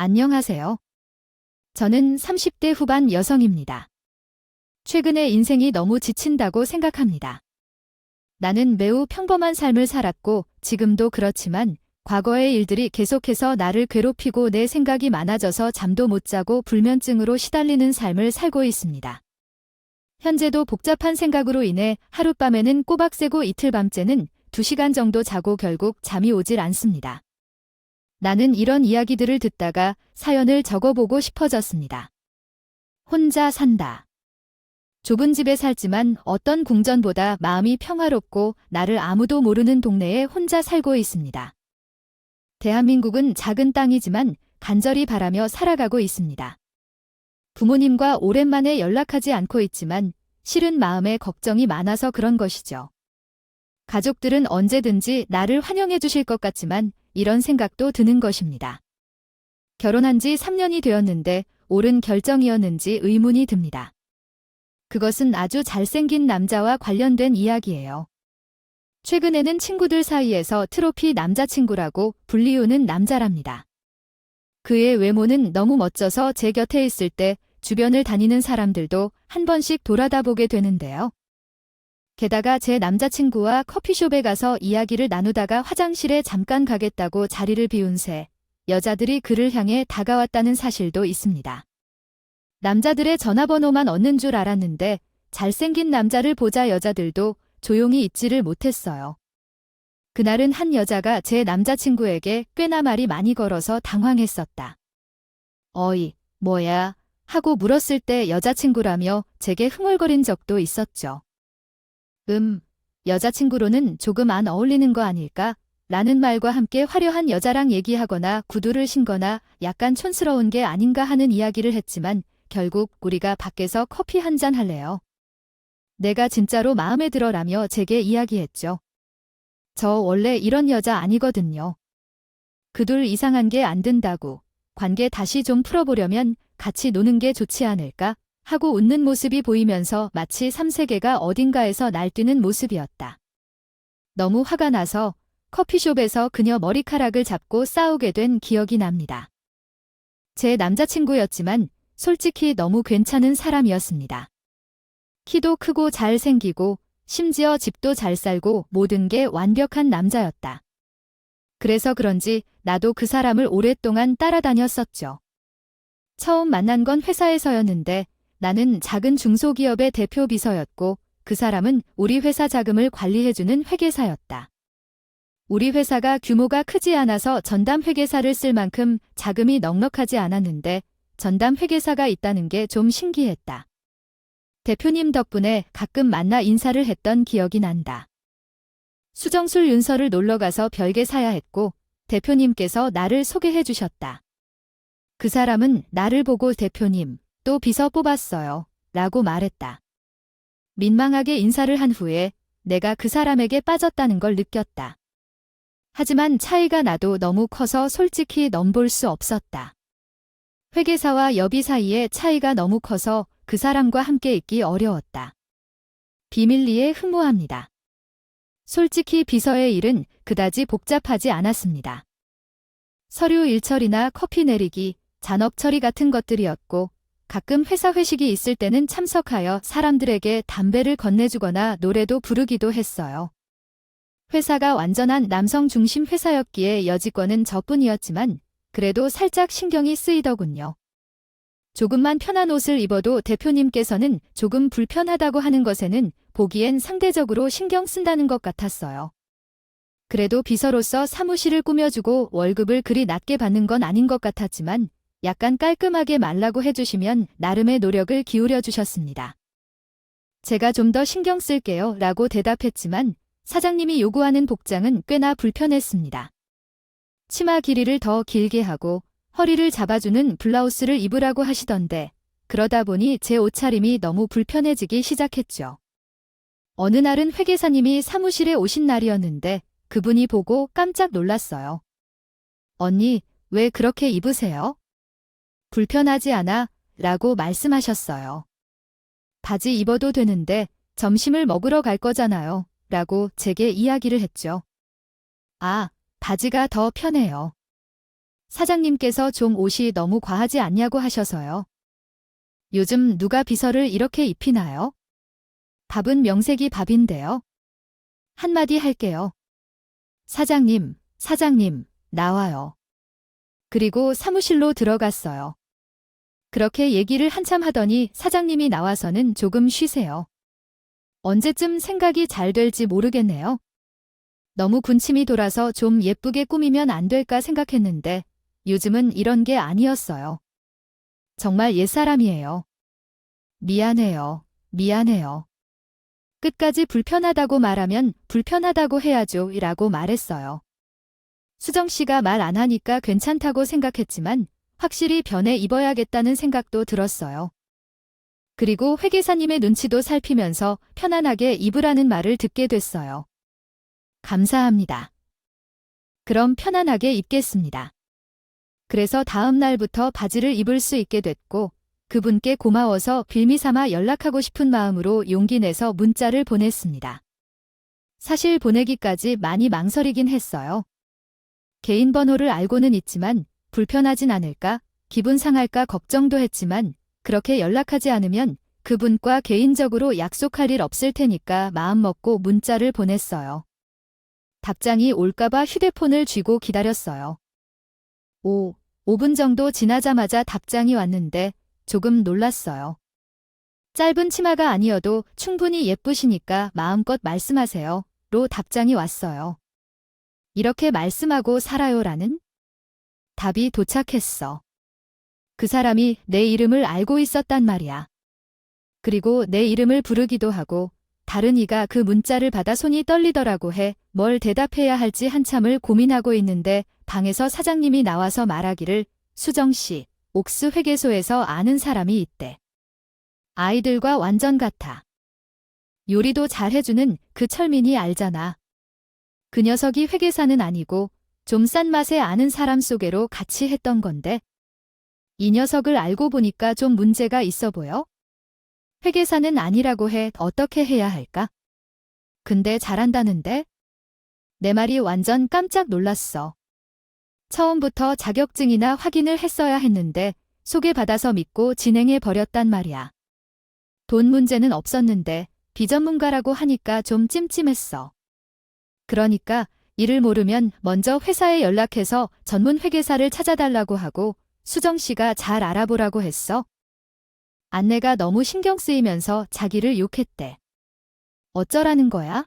안녕하세요. 저는 30대 후반 여성입니다. 최근에 인생이 너무 지친다고 생각합니다. 나는 매우 평범한 삶을 살았고 지금도 그렇지만 과거의 일들이 계속해서 나를 괴롭히고 내 생각이 많아져서 잠도 못 자고 불면증으로 시달리는 삶을 살고 있습니다. 현재도 복잡한 생각으로 인해 하룻밤에는 꼬박 새고 이틀 밤째는 2시간 정도 자고 결국 잠이 오질 않습니다. 나는 이런 이야기들을 듣다가 사연을 적어보고 싶어졌습니다. 혼자 산다. 좁은 집에 살지만 어떤 궁전보다 마음이 평화롭고 나를 아무도 모르는 동네에 혼자 살고 있습니다. 대한민국은 작은 땅이지만 간절히 바라며 살아가고 있습니다. 부모님과 오랜만에 연락하지 않고 있지만 실은 마음에 걱정이 많아서 그런 것이죠. 가족들은 언제든지 나를 환영해 주실 것 같지만 이런 생각도 드는 것입니다. 결혼한 지 3년이 되었는데 옳은 결정이었는지 의문이 듭니다. 그것은 아주 잘생긴 남자와 관련된 이야기예요. 최근에는 친구들 사이에서 트로피 남자친구라고 불리우는 남자랍니다. 그의 외모는 너무 멋져서 제 곁에 있을 때 주변을 다니는 사람들도 한 번씩 돌아다보게 되는데요. 게다가 제 남자친구와 커피숍에 가서 이야기를 나누다가 화장실에 잠깐 가겠다고 자리를 비운 새 여자들이 그를 향해 다가왔다는 사실도 있습니다. 남자들의 전화번호만 얻는 줄 알았는데 잘생긴 남자를 보자 여자들도 조용히 있지를 못했어요. 그날은 한 여자가 제 남자친구에게 꽤나 말이 많이 걸어서 당황했었다. 어이, 뭐야? 하고 물었을 때 여자친구라며 제게 흥얼거린 적도 있었죠. 여자친구로는 조금 안 어울리는 거 아닐까? 라는 말과 함께 화려한 여자랑 얘기하거나 구두를 신거나 약간 촌스러운 게 아닌가 하는 이야기를 했지만 결국 우리가 밖에서 커피 한 잔 할래요. 내가 진짜로 마음에 들어라며 제게 이야기했죠. 저 원래 이런 여자 아니거든요. 그 둘 이상한 게 안 된다고. 관계 다시 좀 풀어보려면 같이 노는 게 좋지 않을까? 하고 웃는 모습이 보이면서 마치 3세계가 어딘가에서 날뛰는 모습이었다. 너무 화가 나서 커피숍에서 그녀 머리카락을 잡고 싸우게 된 기억이 납니다. 제 남자친구였지만 솔직히 너무 괜찮은 사람이었습니다. 키도 크고 잘생기고 심지어 집도 잘 살고 모든 게 완벽한 남자였다. 그래서 그런지 나도 그 사람을 오랫동안 따라다녔었죠. 처음 만난 건 회사에서였는데 나는 작은 중소기업의 대표 비서였고 그 사람은 우리 회사 자금을 관리해주는 회계사였다. 우리 회사가 규모가 크지 않아서 전담 회계사를 쓸 만큼 자금이 넉넉하지 않았는데 전담 회계사가 있다는 게 좀 신기했다. 대표님 덕분에 가끔 만나 인사를 했던 기억이 난다. 수정술 윤서를 놀러가서 별게 사야 했고 대표님께서 나를 소개해 주셨다. 그 사람은 나를 보고 대표님, 또 비서 뽑았어요. 라고 말했다. 민망하게 인사를 한 후에 내가 그 사람에게 빠졌다는 걸 느꼈다. 하지만 차이가 나도 너무 커서 솔직히 넘볼 수 없었다. 회계사와 여비 사이에 차이가 너무 커서 그 사람과 함께 있기 어려웠다. 비밀리에 흠모합니다. 솔직히 비서의 일은 그다지 복잡하지 않았습니다. 서류 일처리나 커피 내리기, 잔업 처리 같은 것들이었고 가끔 회사 회식이 있을 때는 참석하여 사람들에게 담배를 건네주거나 노래도 부르기도 했어요. 회사가 완전한 남성 중심 회사였기에 여직원은 저뿐이었지만 그래도 살짝 신경이 쓰이더군요. 조금만 편한 옷을 입어도 대표님께서는 조금 불편하다고 하는 것에는 보기엔 상대적으로 신경 쓴다는 것 같았어요. 그래도 비서로서 사무실을 꾸며주고 월급을 그리 낮게 받는 건 아닌 것 같았지만 약간 깔끔하게 말라고 해주시면 나름의 노력을 기울여 주셨습니다. 제가 좀 더 신경 쓸게요 라고 대답했지만 사장님이 요구하는 복장은 꽤나 불편했습니다. 치마 길이를 더 길게 하고 허리를 잡아주는 블라우스를 입으라고 하시던데 그러다 보니 제 옷차림이 너무 불편해지기 시작했죠. 어느 날은 회계사님이 사무실에 오신 날이었는데 그분이 보고 깜짝 놀랐어요. 언니, 왜 그렇게 입으세요? 불편하지 않아? 라고 말씀하셨어요. 바지 입어도 되는데 점심을 먹으러 갈 거잖아요. 라고 제게 이야기를 했죠. 아, 바지가 더 편해요. 사장님께서 좀 옷이 너무 과하지 않냐고 하셔서요. 요즘 누가 비서를 이렇게 입히나요? 밥은 명색이 밥인데요. 한마디 할게요. 사장님, 사장님, 나와요. 그리고 사무실로 들어갔어요. 그렇게 얘기를 한참 하더니 사장님이 나와서는 조금 쉬세요. 언제쯤 생각이 잘 될지 모르겠네요. 너무 군침이 돌아서 좀 예쁘게 꾸미면 안 될까 생각했는데 요즘은 이런 게 아니었어요. 정말 옛사람이에요. 미안해요. 미안해요. 끝까지 불편하다고 말하면 불편하다고 해야죠 라고 말했어요. 수정 씨가 말 안 하니까 괜찮다고 생각했지만 확실히 변해 입어야겠다는 생각도 들었어요. 그리고 회계사님의 눈치도 살피면서 편안하게 입으라는 말을 듣게 됐어요. 감사합니다. 그럼 편안하게 입겠습니다. 그래서 다음 날부터 바지를 입을 수 있게 됐고 그분께 고마워서 빌미삼아 연락하고 싶은 마음으로 용기 내서 문자를 보냈습니다. 사실 보내기까지 많이 망설이긴 했어요. 개인 번호를 알고는 있지만 불편하진 않을까, 기분 상할까 걱정도 했지만 그렇게 연락하지 않으면 그분과 개인적으로 약속할 일 없을 테니까 마음먹고 문자를 보냈어요. 답장이 올까봐 휴대폰을 쥐고 기다렸어요. 5분 정도 지나자마자 답장이 왔는데 조금 놀랐어요. 짧은 치마가 아니어도 충분히 예쁘시니까 마음껏 말씀하세요. 로 답장이 왔어요. 이렇게 말씀하고 살아요라는? 답이 도착했어. 그 사람이 내 이름을 알고 있었단 말이야. 그리고 내 이름을 부르기도 하고 다른 이가 그 문자를 받아 손이 떨리더라고 해 뭘 대답해야 할지 한참을 고민하고 있는데 방에서 사장님이 나와서 말하기를 수정 씨, 옥스 회계소에서 아는 사람이 있대. 아이들과 완전 같아. 요리도 잘 해주는 그 철민이 알잖아. 그 녀석이 회계사는 아니고 좀 싼 맛에 아는 사람 소개로 같이 했던 건데 이 녀석을 알고 보니까 좀 문제가 있어 보여? 회계사는 아니라고 해 어떻게 해야 할까? 근데 잘한다는데? 내 말이 완전 깜짝 놀랐어. 처음부터 자격증이나 확인을 했어야 했는데 소개받아서 믿고 진행해 버렸단 말이야. 돈 문제는 없었는데 비전문가라고 하니까 좀 찜찜했어. 그러니까 이를 모르면 먼저 회사에 연락해서 전문 회계사를 찾아달라고 하고 수정 씨가 잘 알아보라고 했어. 안내가 너무 신경 쓰이면서 자기를 욕했대. 어쩌라는 거야?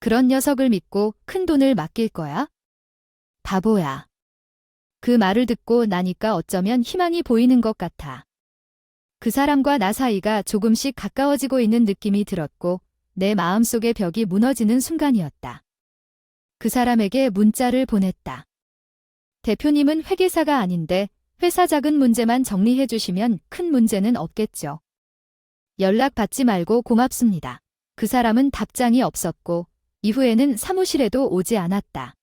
그런 녀석을 믿고 큰 돈을 맡길 거야? 바보야. 그 말을 듣고 나니까 어쩌면 희망이 보이는 것 같아. 그 사람과 나 사이가 조금씩 가까워지고 있는 느낌이 들었고 내 마음속의 벽이 무너지는 순간이었다. 그 사람에게 문자를 보냈다. 대표님은 회계사가 아닌데 회사 작은 문제만 정리해 주시면 큰 문제는 없겠죠. 연락 받지 말고 고맙습니다. 그 사람은 답장이 없었고 이후에는 사무실에도 오지 않았다.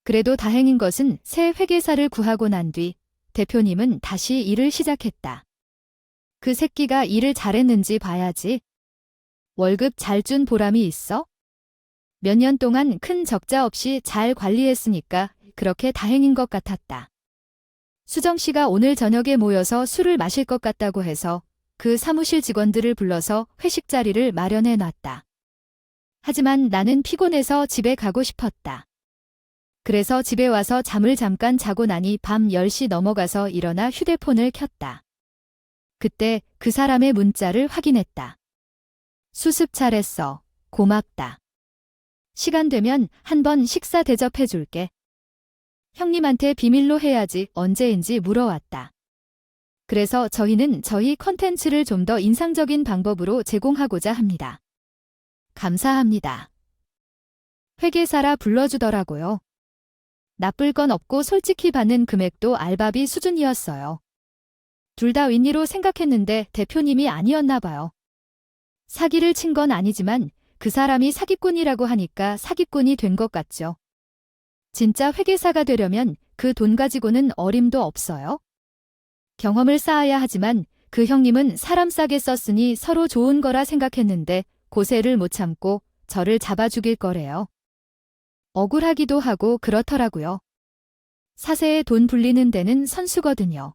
그래도 다행인 것은 새 회계사를 구하고 난 뒤 대표님은 다시 일을 시작했다. 그 새끼가 일을 잘했는지 봐야지. 월급 잘 준 보람이 있어? 몇 년 동안 큰 적자 없이 잘 관리했으니까 그렇게 다행인 것 같았다. 수정 씨가 오늘 저녁에 모여서 술을 마실 것 같다고 해서 그 사무실 직원들을 불러서 회식 자리를 마련해 놨다. 하지만 나는 피곤해서 집에 가고 싶었다. 그래서 집에 와서 잠을 잠깐 자고 나니 밤 10시 넘어가서 일어나 휴대폰을 켰다. 그때 그 사람의 문자를 확인했다. 수습 잘했어. 고맙다. 시간 되면 한번 식사 대접해 줄게. 형님한테 비밀로 해야지 언제인지 물어왔다. 그래서 저희는 저희 컨텐츠를 좀 더 인상적인 방법으로 제공하고자 합니다. 감사합니다. 회계사라 불러주더라고요. 나쁠 건 없고 솔직히 받는 금액도 알바비 수준이었어요. 둘 다 윈리로 생각했는데 대표님이 아니었나 봐요. 사기를 친 건 아니지만 그 사람이 사기꾼이라고 하니까 사기꾼이 된 것 같죠. 진짜 회계사가 되려면 그 돈 가지고는 어림도 없어요. 경험을 쌓아야 하지만 그 형님은 사람 싸게 썼으니 서로 좋은 거라 생각했는데 고세를 못 참고 저를 잡아 죽일 거래요. 억울하기도 하고 그렇더라고요. 사세에 돈 불리는 데는 선수거든요.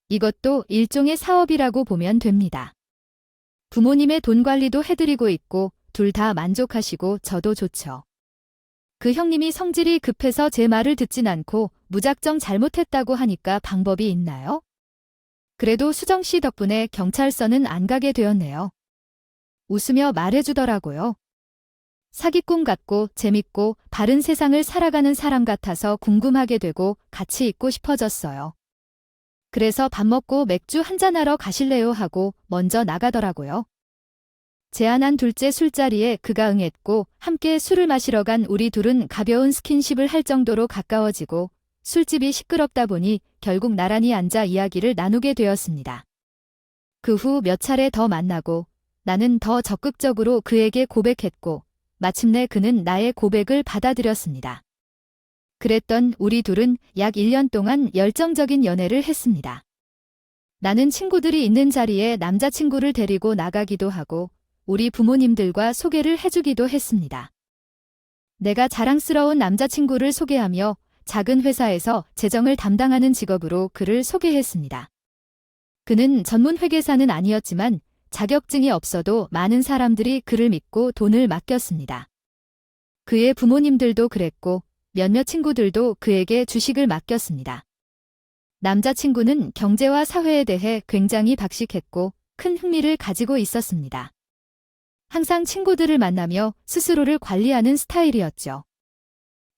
이것도 일종의 사업이라고 보면 됩니다. 부모님의 돈 관리도 해드리고 있고 둘 다 만족하시고 저도 좋죠. 그 형님이 성질이 급해서 제 말을 듣진 않고 무작정 잘못했다고 하니까 방법이 있나요? 그래도 수정 씨 덕분에 경찰서는 안 가게 되었네요. 웃으며 말해주더라고요. 사기꾼 같고 재밌고 바른 세상을 살아가는 사람 같아서 궁금하게 되고 같이 있고 싶어졌어요. 그래서 밥 먹고 맥주 한잔하러 가실래요 하고 먼저 나가더라고요. 제안한 둘째 술자리에 그가 응했고 함께 술을 마시러 간 우리 둘은 가벼운 스킨십을 할 정도로 가까워지고 술집이 시끄럽다 보니 결국 나란히 앉아 이야기를 나누게 되었습니다. 그 후 몇 차례 더 만나고 나는 더 적극적으로 그에게 고백했고 마침내 그는 나의 고백을 받아들였습니다. 그랬던 우리 둘은 약 1년 동안 열정적인 연애를 했습니다. 나는 친구들이 있는 자리에 남자친구를 데리고 나가기도 하고 우리 부모님들과 소개를 해주기도 했습니다. 내가 자랑스러운 남자친구를 소개하며 작은 회사에서 재정을 담당하는 직업으로 그를 소개했습니다. 그는 전문 회계사는 아니었지만 자격증이 없어도 많은 사람들이 그를 믿고 돈을 맡겼습니다. 그의 부모님들도 그랬고 몇몇 친구들도 그에게 주식을 맡겼습니다. 남자친구는 경제와 사회에 대해 굉장히 박식했고 큰 흥미를 가지고 있었습니다. 항상 친구들을 만나며 스스로를 관리하는 스타일이었죠.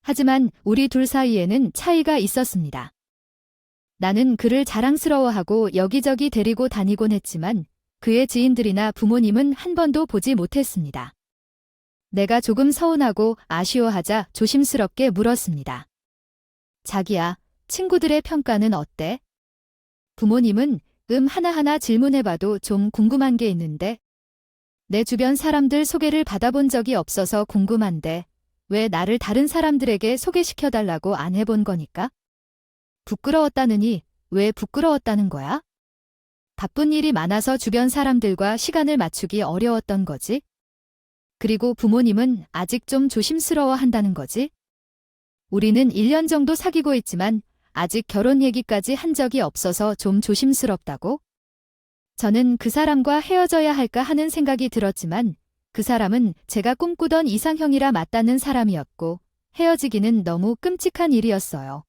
하지만 우리 둘 사이에는 차이가 있었습니다. 나는 그를 자랑스러워하고 여기저기 데리고 다니곤 했지만 그의 지인들이나 부모님은 한 번도 보지 못했습니다. 내가 조금 서운하고 아쉬워하자 조심스럽게 물었습니다. 자기야, 친구들의 평가는 어때? 부모님은 하나하나 질문해봐도 좀 궁금한 게 있는데 내 주변 사람들 소개를 받아본 적이 없어서 궁금한데 왜 나를 다른 사람들에게 소개시켜달라고 안 해본 거니까? 부끄러웠다느니 왜 부끄러웠다는 거야? 바쁜 일이 많아서 주변 사람들과 시간을 맞추기 어려웠던 거지? 그리고 부모님은 아직 좀 조심스러워 한다는 거지? 우리는 1년 정도 사귀고 있지만 아직 결혼 얘기까지 한 적이 없어서 좀 조심스럽다고? 저는 그 사람과 헤어져야 할까 하는 생각이 들었지만 그 사람은 제가 꿈꾸던 이상형이라 맞닿는 사람이었고 헤어지기는 너무 끔찍한 일이었어요.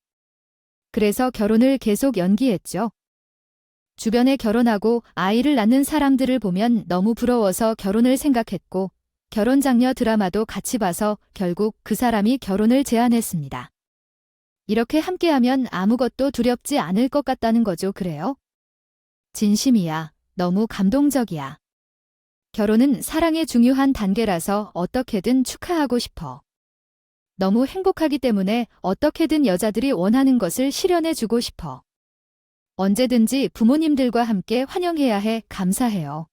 그래서 결혼을 계속 연기했죠. 주변에 결혼하고 아이를 낳는 사람들을 보면 너무 부러워서 결혼을 생각했고 결혼 장려 드라마도 같이 봐서 결국 그 사람이 결혼을 제안했습니다. 이렇게 함께하면 아무것도 두렵지 않을 것 같다는 거죠, 그래요? 진심이야. 너무 감동적이야. 결혼은 사랑의 중요한 단계라서 어떻게든 축하하고 싶어. 너무 행복하기 때문에 어떻게든 여자들이 원하는 것을 실현해주고 싶어. 언제든지 부모님들과 함께 환영해야 해. 감사해요.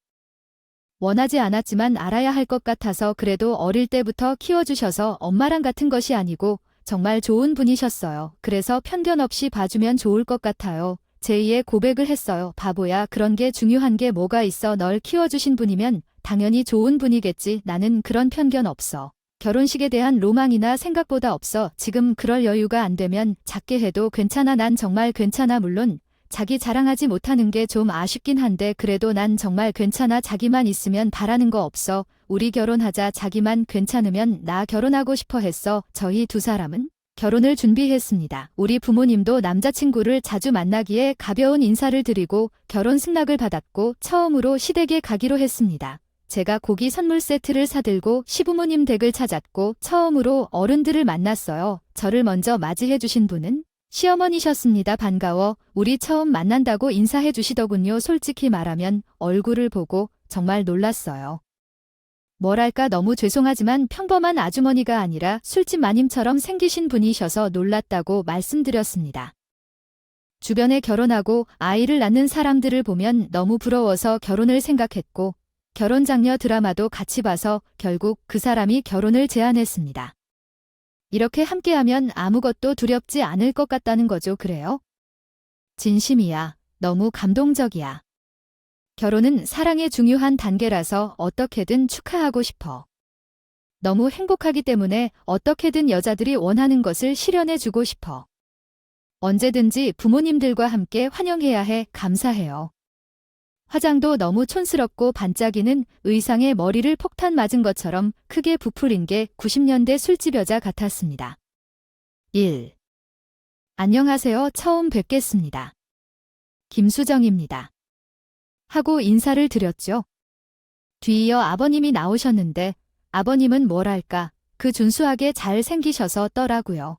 원하지 않았지만 알아야 할 것 같아서 그래도 어릴 때부터 키워주셔서 엄마랑 같은 것이 아니고 정말 좋은 분이셨어요. 그래서 편견 없이 봐주면 좋을 것 같아요. 제2의 고백을 했어요. 바보야, 그런 게 중요한 게 뭐가 있어. 널 키워주신 분이면 당연히 좋은 분이겠지. 나는 그런 편견 없어. 결혼식에 대한 로망이나 생각보다 없어. 지금 그럴 여유가 안 되면 작게 해도 괜찮아. 난 정말 괜찮아. 물론 자기 자랑하지 못하는 게 좀 아쉽긴 한데 그래도 난 정말 괜찮아. 자기만 있으면 바라는 거 없어. 우리 결혼하자. 자기만 괜찮으면 나 결혼하고 싶어 했어. 저희 두 사람은 결혼을 준비했습니다. 우리 부모님도 남자친구를 자주 만나기에 가벼운 인사를 드리고 결혼 승낙을 받았고 처음으로 시댁에 가기로 했습니다. 제가 고기 선물 세트를 사들고 시부모님 댁을 찾았고 처음으로 어른들을 만났어요. 저를 먼저 맞이해 주신 분은 시어머니셨습니다. 반가워. 우리 처음 만난다고 인사해 주시더군요. 솔직히 말하면 얼굴을 보고 정말 놀랐어요. 뭐랄까 너무 죄송하지만 평범한 아주머니가 아니라 술집 마님처럼 생기신 분이셔서 놀랐다고 말씀드렸습니다. 주변에 결혼하고 아이를 낳는 사람들을 보면 너무 부러워서 결혼을 생각했고 결혼 장려 드라마도 같이 봐서 결국 그 사람이 결혼을 제안했습니다. 이렇게 함께하면 아무것도 두렵지 않을 것 같다는 거죠. 그래요? 진심이야. 너무 감동적이야. 결혼은 사랑의 중요한 단계라서 어떻게든 축하하고 싶어. 너무 행복하기 때문에 어떻게든 여자들이 원하는 것을 실현해주고 싶어. 언제든지 부모님들과 함께 환영해야 해 감사해요. 화장도 너무 촌스럽고 반짝이는 의상에 머리를 폭탄 맞은 것처럼 크게 부풀린 게 90년대 술집 여자 같았습니다. 1. 안녕하세요. 처음 뵙겠습니다. 김수정입니다. 하고 인사를 드렸죠. 뒤이어 아버님이 나오셨는데 아버님은 뭐랄까 그 준수하게 잘 생기셔서 더라고요.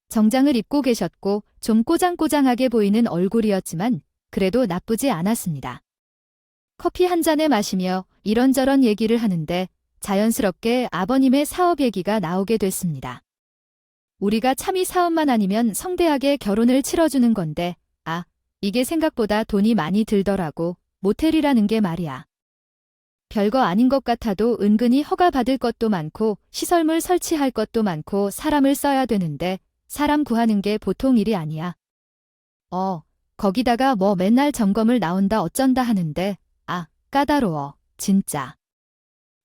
정장을 입고 계셨고 좀 꼬장꼬장하게 보이는 얼굴이었지만 그래도 나쁘지 않았습니다. 커피 한 잔에 마시며 이런저런 얘기를 하는데 자연스럽게 아버님의 사업 얘기가 나오게 됐습니다. 우리가 참이 사업만 아니면 성대하게 결혼을 치러주는 건데 이게 생각보다 돈이 많이 들더라고. 모텔이라는 게 말이야. 별거 아닌 것 같아도 은근히 허가받을 것도 많고 시설물 설치할 것도 많고 사람을 써야 되는데 사람 구하는 게 보통 일이 아니야. 거기다가 뭐 맨날 점검을 나온다 어쩐다 하는데 까다로워. 진짜.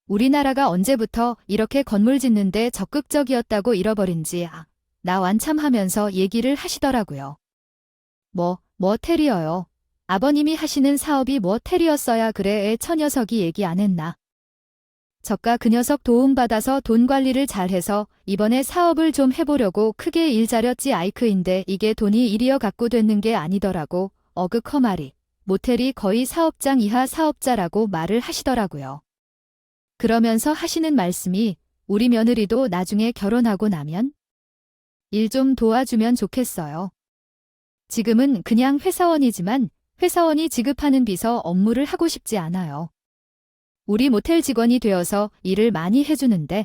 우리나라가 언제부터 이렇게 건물 짓는데 적극적이었다고 잃어버린지 나 완참하면서 얘기를 하시더라고요. 뭐 테리어요. 아버님이 하시는 사업이 뭐 테리였어야 그래. 저 녀석이 얘기 안 했나. 저가 그 녀석 도움받아서 돈 관리를 잘해서 이번에 사업을 좀 해보려고 크게 일 잘렸지. 아이크인데 이게 돈이 일이어 갖고 되는 게 아니더라고. 어그커말이. 모텔이 거의 사업장 이하 사업자라고 말을 하시더라고요. 그러면서 하시는 말씀이 우리 며느리도 나중에 결혼하고 나면 일 좀 도와주면 좋겠어요. 지금은 그냥 회사원이지만 회사원이 지급하는 비서 업무를 하고 싶지 않아요. 우리 모텔 직원이 되어서 일을 많이 해주는데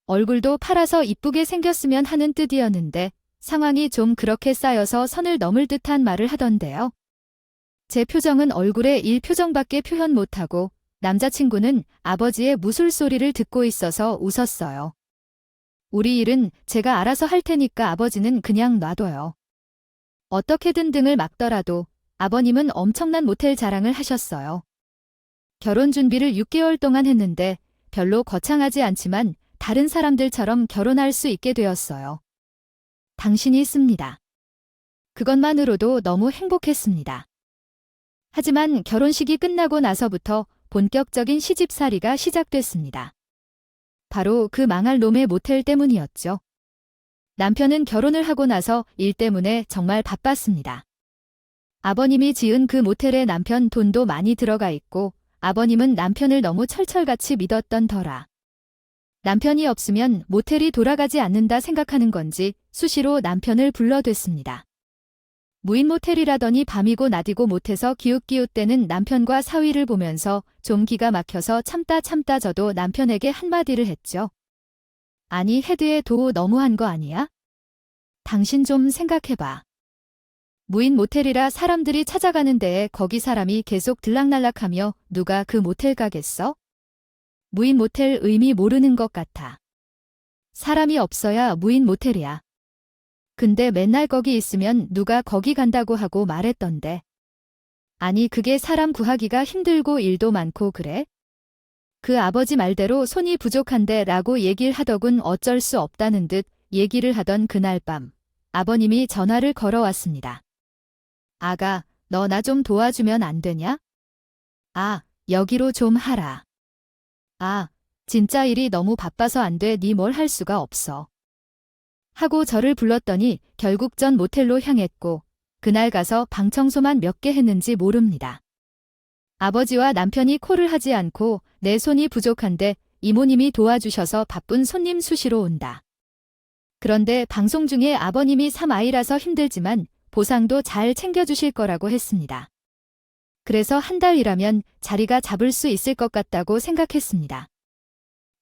얼굴도 팔아서 이쁘게 생겼으면 하는 뜻이었는데 상황이 좀 그렇게 쌓여서 선을 넘을 듯한 말을 하던데요. 제 표정은 얼굴에 일 표정밖에 표현 못하고 남자친구는 아버지의 무술소리를 듣고 있어서 웃었어요. 우리 일은 제가 알아서 할 테니까 아버지는 그냥 놔둬요. 어떻게든 등을 막더라도 아버님은 엄청난 모텔 자랑을 하셨어요. 결혼 준비를 6개월 동안 했는데 별로 거창하지 않지만 다른 사람들처럼 결혼할 수 있게 되었어요. 당신이 있습니다. 그것만으로도 너무 행복했습니다. 하지만 결혼식이 끝나고 나서부터 본격적인 시집살이가 시작됐습니다. 바로 그 망할 놈의 모텔 때문이었죠. 남편은 결혼을 하고 나서 일 때문에 정말 바빴습니다. 아버님이 지은 그 모텔에 남편 돈도 많이 들어가 있고 아버님은 남편을 너무 철철같이 믿었던 터라. 남편이 없으면 모텔이 돌아가지 않는다 생각하는 건지 수시로 남편을 불러댔습니다. 무인 모텔이라더니 밤이고 낮이고 못해서 기웃기웃대는 남편과 사위를 보면서 좀 기가 막혀서 참다 저도 남편에게 한마디를 했죠. 아니 헤드에 도 너무한 거 아니야? 당신 좀 생각해봐. 무인 모텔이라 사람들이 찾아가는 데에 거기 사람이 계속 들락날락하며 누가 그 모텔 가겠어? 무인 모텔 의미 모르는 것 같아. 사람이 없어야 무인 모텔이야. 근데 맨날 거기 있으면 누가 거기 간다고 하고 말했던데. 아니 그게 사람 구하기가 힘들고 일도 많고 그래? 그 아버지 말대로 손이 부족한데 라고 얘기를 하더군. 어쩔 수 없다는 듯 얘기를 하던 그날 밤 아버님이 전화를 걸어왔습니다. 아가, 너 나 좀 도와주면 안 되냐? 여기로 좀 하라. 진짜 일이 너무 바빠서 안 돼. 니 뭘 할 수가 없어. 하고 저를 불렀더니 결국 전 모텔로 향했고 그날 가서 방 청소만 몇 개 했는지 모릅니다. 아버지와 남편이 콜을 하지 않고 내 손이 부족한데 이모님이 도와주셔서 바쁜 손님 수시로 온다. 그런데 방송 중에 아버님이 3아이라서 힘들지만 보상도 잘 챙겨주실 거라고 했습니다. 그래서 한 달 일하면 자리가 잡을 수 있을 것 같다고 생각했습니다.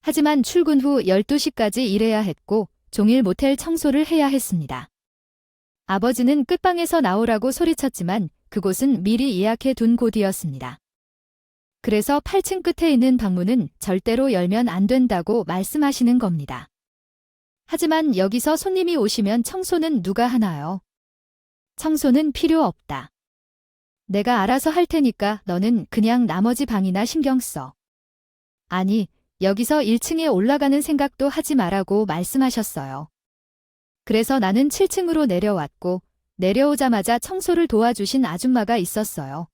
하지만 출근 후 12시까지 일해야 했고 종일 모텔 청소를 해야 했습니다. 아버지는 끝방에서 나오라고 소리쳤지만 그곳은 미리 예약해 둔 곳이었습니다. 그래서 8층 끝에 있는 방문은 절대로 열면 안 된다고 말씀하시는 겁니다. 하지만 여기서 손님이 오시면 청소는 누가 하나요? 청소는 필요 없다. 내가 알아서 할 테니까 너는 그냥 나머지 방이나 신경 써. 아니, 여기서 1층에 올라가는 생각도 하지 말라고 말씀하셨어요. 그래서 나는 7층으로 내려왔고 내려오자마자 청소를 도와주신 아줌마가 있었어요.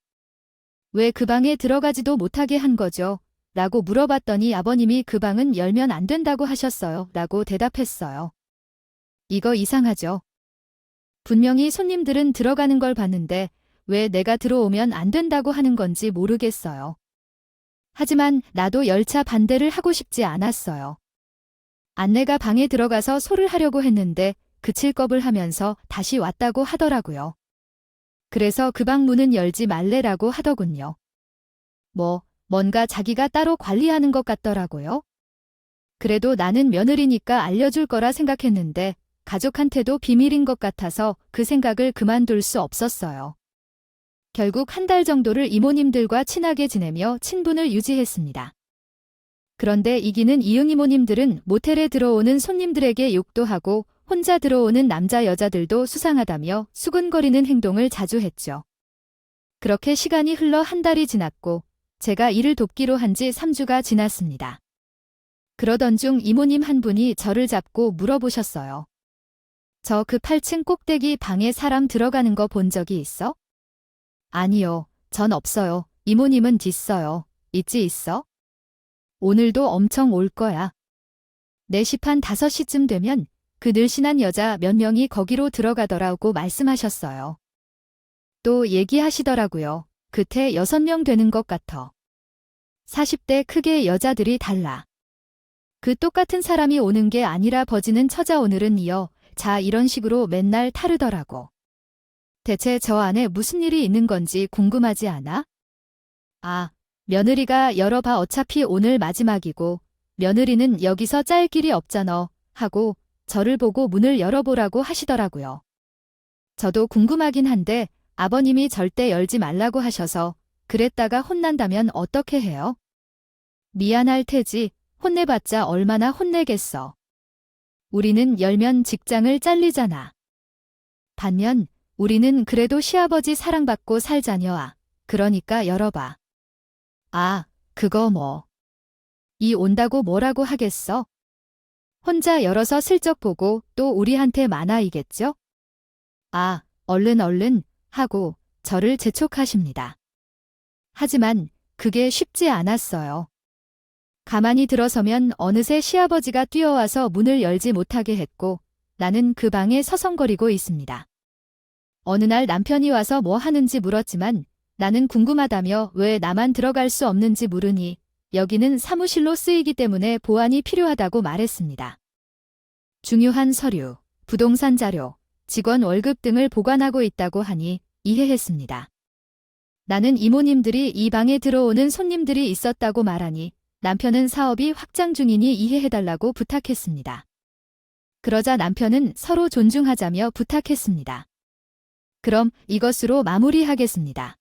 왜 그 방에 들어가지도 못하게 한 거죠? 라고 물어봤더니 아버님이 그 방은 열면 안 된다고 하셨어요. 라고 대답했어요. 이거 이상하죠? 분명히 손님들은 들어가는 걸 봤는데 왜 내가 들어오면 안 된다고 하는 건지 모르겠어요. 하지만 나도 열차 반대를 하고 싶지 않았어요. 안내가 방에 들어가서 소를 하려고 했는데 그칠 겁을 하면서 다시 왔다고 하더라고요. 그래서 그 방 문은 열지 말래라고 하더군요. 뭔가 자기가 따로 관리하는 것 같더라고요. 그래도 나는 며느리니까 알려줄 거라 생각했는데 가족한테도 비밀인 것 같아서 그 생각을 그만둘 수 없었어요. 결국 한 달 정도를 이모님들과 친하게 지내며 친분을 유지했습니다. 그런데 이기는 이응 이모님들은 모텔에 들어오는 손님들에게 욕도 하고 혼자 들어오는 남자 여자들도 수상하다며 수근거리는 행동을 자주 했죠. 그렇게 시간이 흘러 한 달이 지났고 제가 일을 돕기로 한 지 3주가 지났습니다. 그러던 중 이모님 한 분이 저를 잡고 물어보셨어요. 저 그 8층 꼭대기 방에 사람 들어가는 거 본 적이 있어? 아니요, 전 없어요. 이모님은 있어요. 있어? 오늘도 엄청 올 거야. 4시 반 5시쯤 되면 그 늘씬한 여자 몇 명이 거기로 들어가더라고 말씀하셨어요. 또 얘기하시더라고요. 그때 6명 되는 것 같아. 40대 크게 여자들이 달라. 그 똑같은 사람이 오는 게 아니라 버지는 처자 오늘은 자 이런 식으로 맨날 타르더라고. 대체 저 안에 무슨 일이 있는 건지 궁금하지 않아? 며느리가 열어봐 어차피 오늘 마지막이고 며느리는 여기서 짤 길이 없잖아 하고 저를 보고 문을 열어보라고 하시더라고요. 저도 궁금하긴 한데 아버님이 절대 열지 말라고 하셔서 그랬다가 혼난다면 어떻게 해요? 미안할 테지. 혼내봤자 얼마나 혼내겠어. 우리는 열면 직장을 잘리잖아. 반면 우리는 그래도 시아버지 사랑받고 살자녀아. 그러니까 열어봐. 그거 이 온다고 뭐라고 하겠어? 혼자 열어서 슬쩍 보고 또 우리한테 만화이겠죠? 얼른 하고 저를 재촉하십니다. 하지만 그게 쉽지 않았어요. 가만히 들어서면 어느새 시아버지가 뛰어와서 문을 열지 못하게 했고 나는 그 방에 서성거리고 있습니다. 어느 날 남편이 와서 뭐 하는지 물었지만 나는 궁금하다며 왜 나만 들어갈 수 없는지 물으니 여기는 사무실로 쓰이기 때문에 보안이 필요하다고 말했습니다. 중요한 서류, 부동산 자료, 직원 월급 등을 보관하고 있다고 하니 이해했습니다. 나는 이모님들이 이 방에 들어오는 손님들이 있었다고 말하니 남편은 사업이 확장 중이니 이해해달라고 부탁했습니다. 그러자 남편은 서로 존중하자며 부탁했습니다. 그럼 이것으로 마무리하겠습니다.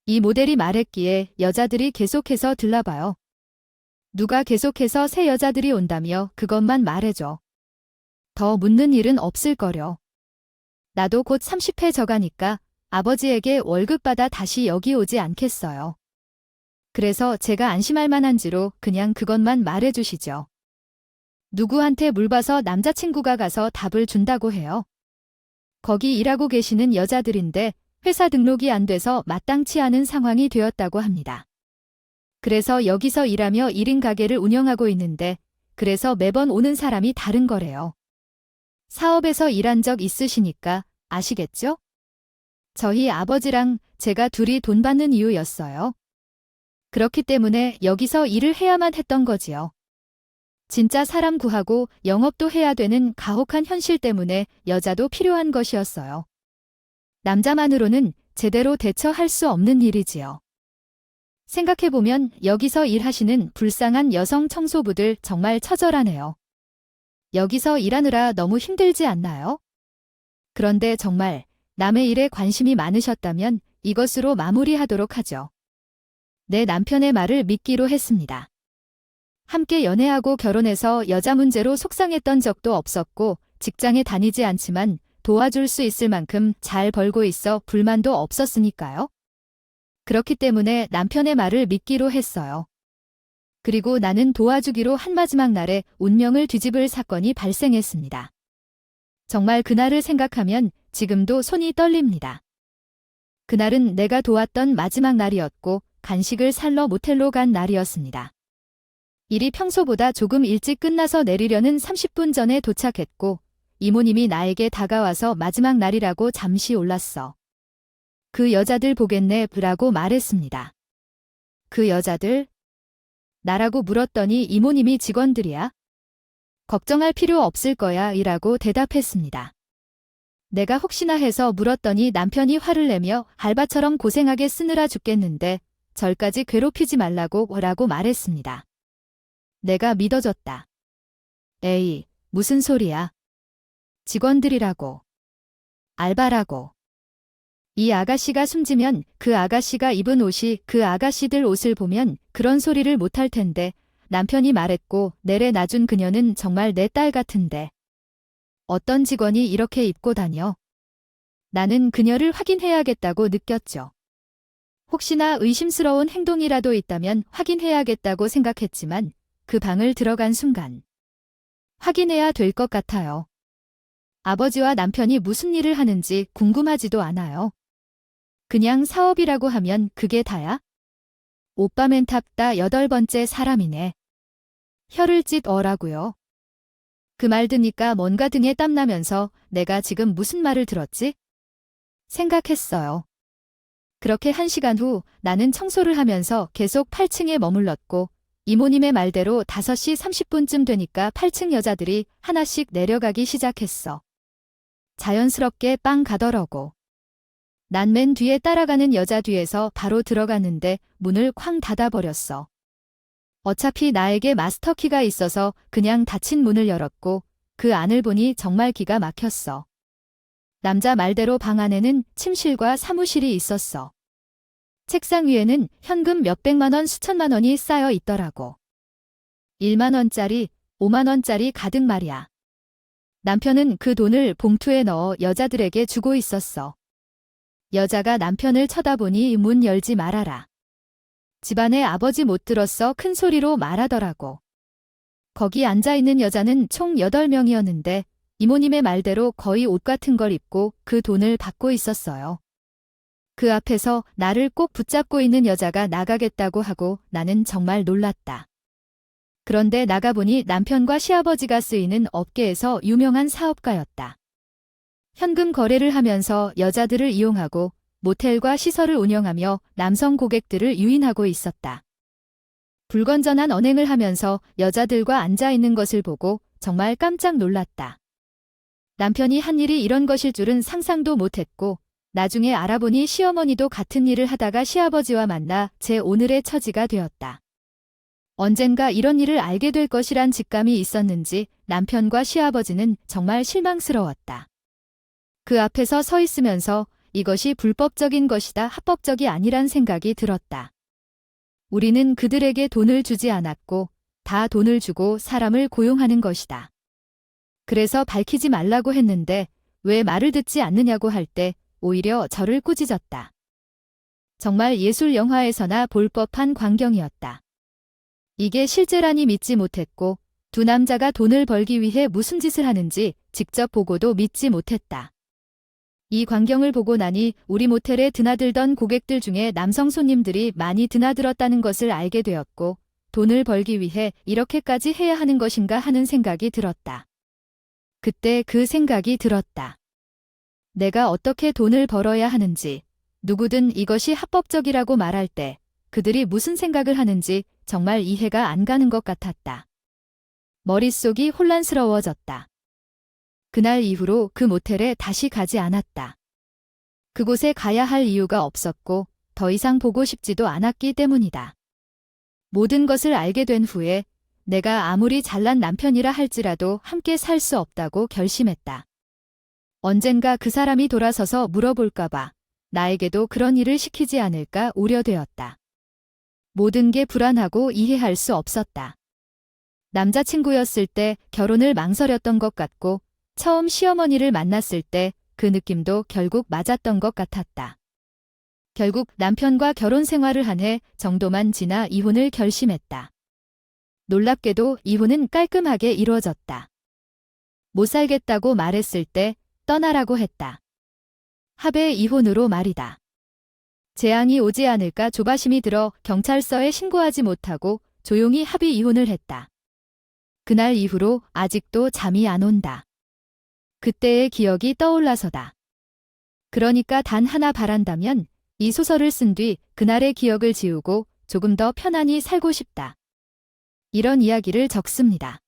이 모델이 말했기에 여자들이 계속해서 들라봐요. 누가 계속해서 새 여자들이 온다며 그것만 말해줘. 더 묻는 일은 없을 거려. 나도 곧 30회 져가니까 아버지에게 월급 받아 다시 여기 오지 않겠어요. 그래서 제가 안심할 만한지로 그냥 그것만 말해주시죠. 누구한테 물봐서 남자친구가 가서 답을 준다고 해요. 거기 일하고 계시는 여자들인데 회사 등록이 안 돼서 마땅치 않은 상황이 되었다고 합니다. 그래서 여기서 일하며 1인 가게를 운영하고 있는데 그래서 매번 오는 사람이 다른 거래요. 사업에서 일한 적 있으시니까 아시겠죠? 저희 아버지랑 제가 둘이 돈 받는 이유였어요. 그렇기 때문에 여기서 일을 해야만 했던 거지요. 진짜 사람 구하고 영업도 해야 되는 가혹한 현실 때문에 여자도 필요한 것이었어요. 남자만으로는 제대로 대처할 수 없는 일이지요. 생각해보면 여기서 일하시는 불쌍한 여성 청소부들 정말 처절하네요. 여기서 일하느라 너무 힘들지 않나요? 그런데 정말 남의 일에 관심이 많으셨다면 이것으로 마무리하도록 하죠. 내 남편의 말을 믿기로 했습니다. 함께 연애하고 결혼해서 여자 문제로 속상했던 적도 없었고 직장에 다니지 않지만 도와줄 수 있을 만큼 잘 벌고 있어 불만도 없었으니까요. 그렇기 때문에 남편의 말을 믿기로 했어요. 그리고 나는 도와주기로 한 마지막 날에 운명을 뒤집을 사건이 발생했습니다. 정말 그날을 생각하면 지금도 손이 떨립니다. 그날은 내가 도왔던 마지막 날이었고 간식을 사러 모텔로 간 날이었습니다. 일이 평소보다 조금 일찍 끝나서 내리려는 30분 전에 도착했고 이모님이 나에게 다가와서 마지막 날이라고 잠시 올랐어. 그 여자들 보겠네 라고 말했습니다. 그 여자들? 나라고 물었더니 이모님이 직원들이야? 걱정할 필요 없을 거야 이라고 대답했습니다. 내가 혹시나 해서 물었더니 남편이 화를 내며 알바처럼 고생하게 쓰느라 죽겠는데 절까지 괴롭히지 말라고 라고 말했습니다. 내가 믿어줬다. 에이, 무슨 소리야. 직원들이라고. 알바라고. 이 아가씨가 숨지면 그 아가씨가 입은 옷이 그 아가씨들 옷을 보면 그런 소리를 못할 텐데 남편이 말했고 내래 놔준 그녀는 정말 내 딸 같은데. 어떤 직원이 이렇게 입고 다녀? 나는 그녀를 확인해야겠다고 느꼈죠. 혹시나 의심스러운 행동이라도 있다면 확인해야겠다고 생각했지만 그 방을 들어간 순간 확인해야 될 것 같아요. 아버지와 남편이 무슨 일을 하는지 궁금하지도 않아요. 그냥 사업이라고 하면 그게 다야? 오빠 맨탑다 8번째 사람이네. 혀를 찢어라고요. 그 말 드니까 뭔가 등에 땀나면서 내가 지금 무슨 말을 들었지? 생각했어요. 그렇게 1시간 후 나는 청소를 하면서 계속 8층에 머물렀고 이모님의 말대로 5시 30분쯤 되니까 8층 여자들이 하나씩 내려가기 시작했어. 자연스럽게 빵 가더라고. 난 맨 뒤에 따라가는 여자 뒤에서 바로 들어갔는데 문을 쾅 닫아버렸어. 어차피 나에게 마스터키가 있어서 그냥 닫힌 문을 열었고 그 안을 보니 정말 기가 막혔어. 남자 말대로 방 안에는 침실과 사무실이 있었어. 책상 위에는 현금 몇백만 원 수천만 원이 쌓여 있더라고. 1만 원짜리, 5만 원짜리 가득 말이야. 남편은 그 돈을 봉투에 넣어 여자들에게 주고 있었어. 여자가 남편을 쳐다보니 문 열지 말아라. 집안에 아버지 못 들었어 큰 소리로 말하더라고. 거기 앉아있는 여자는 총 8명이었는데 이모님의 말대로 거의 옷 같은 걸 입고 그 돈을 받고 있었어요. 그 앞에서 나를 꼭 붙잡고 있는 여자가 나가겠다고 하고 나는 정말 놀랐다. 그런데 나가보니 남편과 시아버지가 쓰이는 업계에서 유명한 사업가였다. 현금 거래를 하면서 여자들을 이용하고 모텔과 시설을 운영하며 남성 고객들을 유인하고 있었다. 불건전한 언행을 하면서 여자들과 앉아있는 것을 보고 정말 깜짝 놀랐다. 남편이 한 일이 이런 것일 줄은 상상도 못했고 나중에 알아보니 시어머니도 같은 일을 하다가 시아버지와 만나 제 오늘의 처지가 되었다. 언젠가 이런 일을 알게 될 것이란 직감이 있었는지 남편과 시아버지는 정말 실망스러웠다. 그 앞에서 서 있으면서 이것이 불법적인 것이다 합법적이 아니란 생각이 들었다. 우리는 그들에게 돈을 주지 않았고 다 돈을 주고 사람을 고용하는 것이다. 그래서 밝히지 말라고 했는데 왜 말을 듣지 않느냐고 할 때 오히려 저를 꾸짖었다. 정말 예술 영화에서나 볼 법한 광경이었다. 이게 실제라니 믿지 못했고 두 남자가 돈을 벌기 위해 무슨 짓을 하는지 직접 보고도 믿지 못했다. 이 광경을 보고 나니 우리 모텔에 드나들던 고객들 중에 남성 손님들이 많이 드나들었다는 것을 알게 되었고 돈을 벌기 위해 이렇게까지 해야 하는 것인가 하는 생각이 들었다. 그때 그 생각이 들었다. 내가 어떻게 돈을 벌어야 하는지, 누구든 이것이 합법적이라고 말할 때 그들이 무슨 생각을 하는지 정말 이해가 안 가는 것 같았다. 머릿속이 혼란스러워졌다. 그날 이후로 그 모텔에 다시 가지 않았다. 그곳에 가야 할 이유가 없었고 더 이상 보고 싶지도 않았기 때문이다. 모든 것을 알게 된 후에 내가 아무리 잘난 남편이라 할지라도 함께 살 수 없다고 결심했다. 언젠가 그 사람이 돌아서서 물어볼까봐 나에게도 그런 일을 시키지 않을까 우려되었다. 모든 게 불안하고 이해할 수 없었다. 남자친구였을 때 결혼을 망설였던 것 같고 처음 시어머니를 만났을 때 그 느낌도 결국 맞았던 것 같았다. 결국 남편과 결혼 생활을 한 해 정도만 지나 이혼을 결심했다. 놀랍게도 이혼은 깔끔하게 이루어졌다. 못 살겠다고 말했을 때 떠나라고 했다. 합의 이혼으로 말이다. 재앙이 오지 않을까 조바심이 들어 경찰서에 신고하지 못하고 조용히 합의 이혼을 했다. 그날 이후로 아직도 잠이 안 온다. 그때의 기억이 떠올라서다. 그러니까 단 하나 바란다면 이 소설을 쓴 뒤 그날의 기억을 지우고 조금 더 편안히 살고 싶다. 이런 이야기를 적습니다.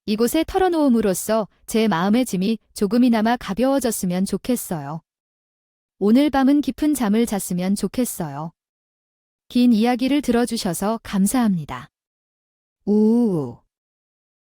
이곳에 털어놓음으로써 제 마음의 짐이 조금이나마 가벼워졌으면 좋겠어요. 오늘 밤은 깊은 잠을 잤으면 좋겠어요. 긴 이야기를 들어주셔서 감사합니다. 우우.